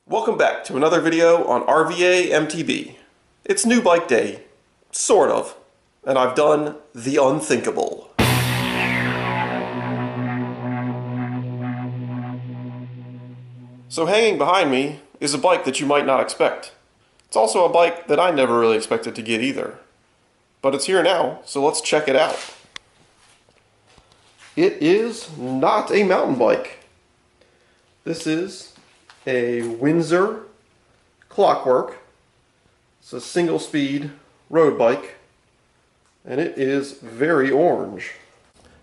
Welcome back to another video on RVA MTB. It's new bike day, sort of, and I've done the unthinkable. So hanging behind me is a bike that you might not expect. It's also a bike that I never really expected to get either. But it's here now, so let's check it out. It is not a mountain bike. This is a Windsor Clockwork. It's a single-speed road bike, and it is very orange.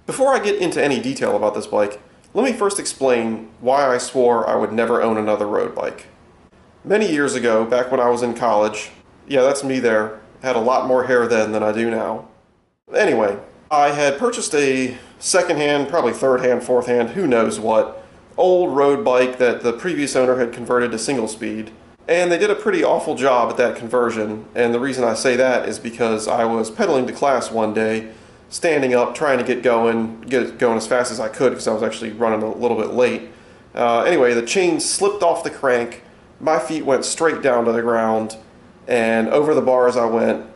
Before I get into any detail about this bike, let me first explain why I swore I would never own another road bike. Many years ago, back when I was in college, yeah, that's me there, had a lot more hair then than I do now. Anyway, I had purchased a second-hand, probably third-hand, fourth-hand, who knows what, old road bike that the previous owner had converted to single speed, and they did a pretty awful job at that conversion. And the reason I say that is because I was pedaling to class one day, standing up, trying to get it going as fast as I could because I was actually running a little bit late. Anyway, the chain slipped off the crank, my feet went straight down to the ground, and over the bars I went,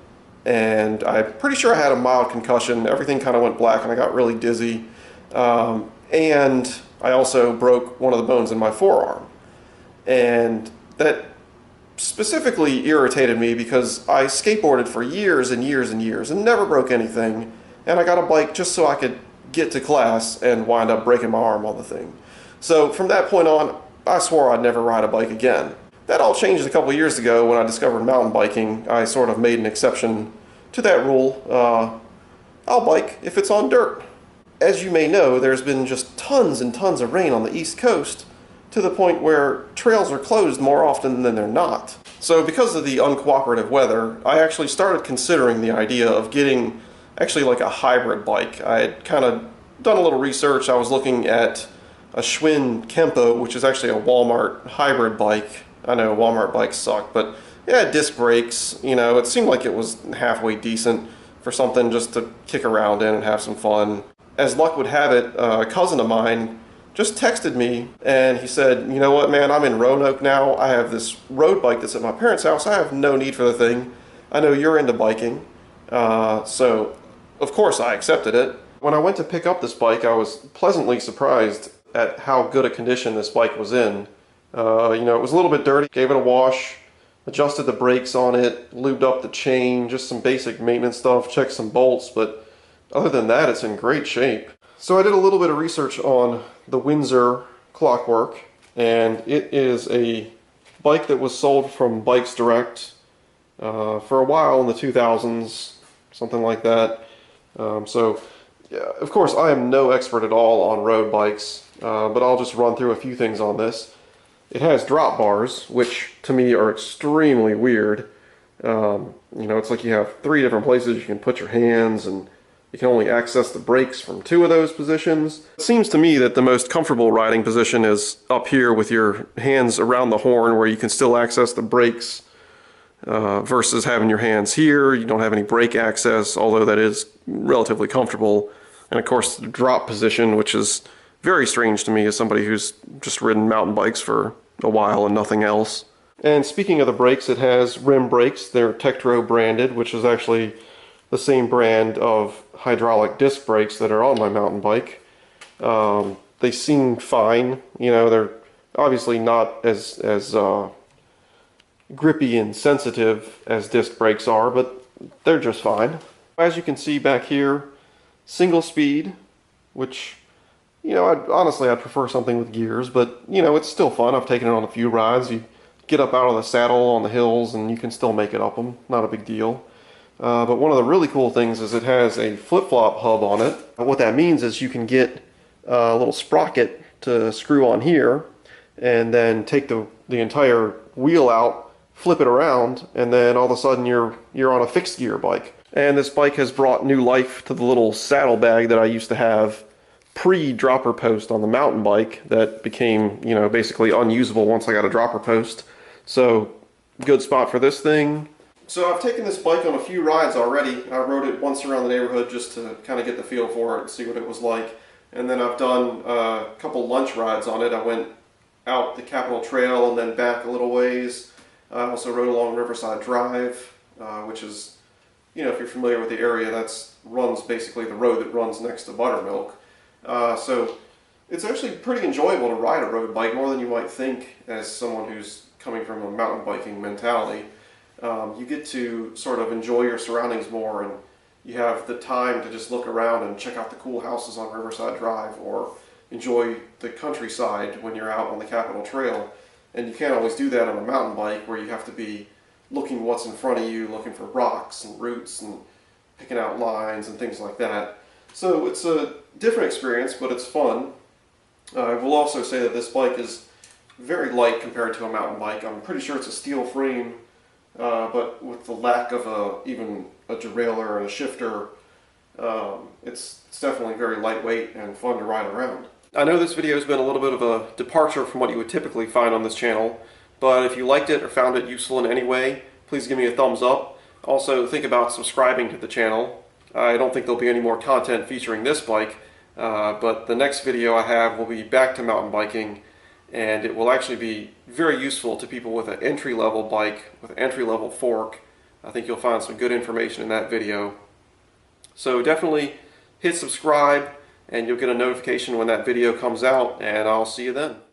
and I'm pretty sure I had a mild concussion. Everything kind of went black and I got really dizzy. And I also broke one of the bones in my forearm. And that specifically irritated me because I skateboarded for years and years and years and never broke anything. And I got a bike just so I could get to class and wind up breaking my arm on the thing. So from that point on, I swore I'd never ride a bike again. That all changed a couple years ago when I discovered mountain biking. I sort of made an exception to that rule. I'll bike if it's on dirt. As you may know, there's been just tons and tons of rain on the East Coast, to the point where trails are closed more often than they're not. So because of the uncooperative weather, I actually started considering the idea of getting actually like a hybrid bike. I had kind of done a little research. I was looking at a Schwinn Kempo, which is actually a Walmart hybrid bike. I know Walmart bikes suck, but it had disc brakes. You know, it seemed like it was halfway decent for something just to kick around in and have some fun. As luck would have it, a cousin of mine just texted me and he said, you know what, man, I'm in Roanoke now. I have this road bike that's at my parents' house. I have no need for the thing. I know you're into biking. So, of course, I accepted it. When I went to pick up this bike, I was pleasantly surprised at how good a condition this bike was in. You know, it was a little bit dirty. Gave it a wash, adjusted the brakes on it, lubed up the chain, just some basic maintenance stuff, checked some bolts, but other than that, it's in great shape. So I did a little bit of research on the Windsor Clockwork, and it is a bike that was sold from Bikes Direct for a while in the 2000s, something like that. So, yeah, of course, I am no expert at all on road bikes, but I'll just run through a few things on this. It has drop bars, which to me are extremely weird. You know, it's like you have 3 different places you can put your hands, and you can only access the brakes from 2 of those positions. It seems to me that the most comfortable riding position is up here with your hands around the horn where you can still access the brakes versus having your hands here. You don't have any brake access, although that is relatively comfortable. And of course the drop position, which is very strange to me as somebody who's just ridden mountain bikes for a while and nothing else. And speaking of the brakes, it has rim brakes. They're Tektro branded, which is actually the same brand of hydraulic disc brakes that are on my mountain bike. They seem fine. You know, they're obviously not as grippy and sensitive as disc brakes are, but they're just fine. As you can see back here, single speed, which, you know, honestly I'd prefer something with gears, but you know, it's still fun. I've taken it on a few rides. You get up out of the saddle on the hills and you can still make it up them. Not a big deal. But one of the really cool things is it has a flip-flop hub on it. What that means is you can get a little sprocket to screw on here and then take the entire wheel out, flip it around, and then all of a sudden you're on a fixed gear bike. And this bike has brought new life to the little saddlebag that I used to have pre-dropper post on the mountain bike that became, you know, basically unusable once I got a dropper post. So, good spot for this thing. So I've taken this bike on a few rides already. I rode it once around the neighborhood just to kind of get the feel for it and see what it was like. And then I've done a couple lunch rides on it. I went out the Capitol Trail and then back a little ways. I also rode along Riverside Drive, which is, you know, if you're familiar with the area, runs basically the road that runs next to Buttermilk. So it's actually pretty enjoyable to ride a road bike, more than you might think as someone who's coming from a mountain biking mentality. You get to sort of enjoy your surroundings more, and you have the time to just look around and check out the cool houses on Riverside Drive, or enjoy the countryside when you're out on the Capitol Trail. And you can't always do that on a mountain bike, where you have to be looking what's in front of you, looking for rocks and roots and picking out lines and things like that. So it's a different experience, but it's fun. I will also say that this bike is very light compared to a mountain bike. I'm pretty sure it's a steel frame, but with the lack of even a derailleur and a shifter, it's definitely very lightweight and fun to ride around. I know this video has been a little bit of a departure from what you would typically find on this channel, but if you liked it or found it useful in any way, please give me a thumbs up. Also, think about subscribing to the channel. I don't think there'll be any more content featuring this bike, but the next video I have will be back to mountain biking, and it will actually be very useful to people with an entry-level bike, with an entry-level fork. I think you'll find some good information in that video. So definitely hit subscribe, and you'll get a notification when that video comes out, and I'll see you then.